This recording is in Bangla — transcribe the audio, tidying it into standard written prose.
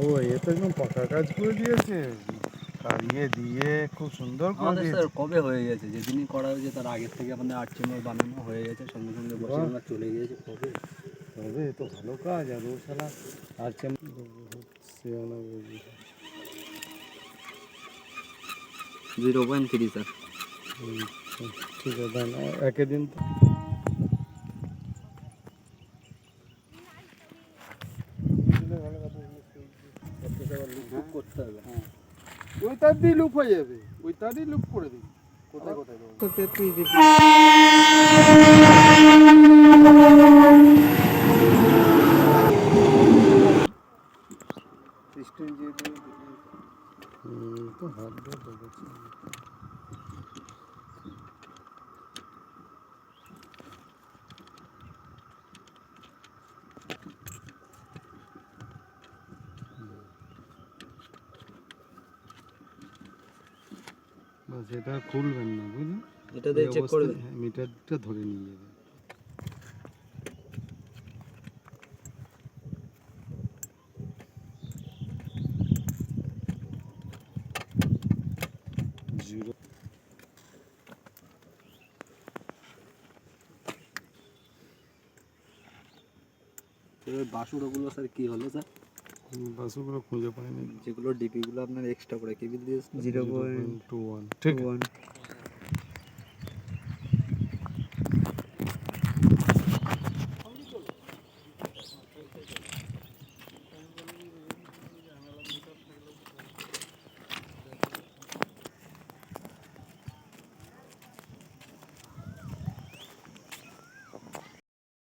ও এ তো একদম পাকা কাজ করে দিয়েছে, কারিয়ে দিয়ে খুব সুন্দর করে আমাদের স্যার দিয়েছে। কবে হয়ে গেছে, যেদিনই করা হয়েছে তার আগের থেকে আমাদের আর্ট চেম্বার বানানো হয়ে গেছে, সঙ্গে সঙ্গে বসে বাহ। আমরা চলে গিয়েছি কবে। তবে এ তো ভালো কাজ, আর ও শালা আর হচ্ছে না বুঝি। 0.3 স্যার। ঠিক আছে দেন একে দিন তো। করতে হবে। হ্যাঁ ওই তার দিয়ে লুপ হয়ে যাবে, ওই তারই লুপ করে দিবি। কোথায় কোথায় তো হাত দিয়ে ঢুকেছে। বাস এটা খুলবেন না বুঝলেন, এটা দিয়ে চেক করবেন। মিটারটা ধরে নিয়ে যাবে। জিরো বাসুড়োগুলো স্যার কি হলো স্যার? বাসগুলো খুঁজে পাইনি। যেগুলো ডিপিগুলো আপনার এক্সট্রা করে কেবি দিয়ে 0.21 ঠিক আছে।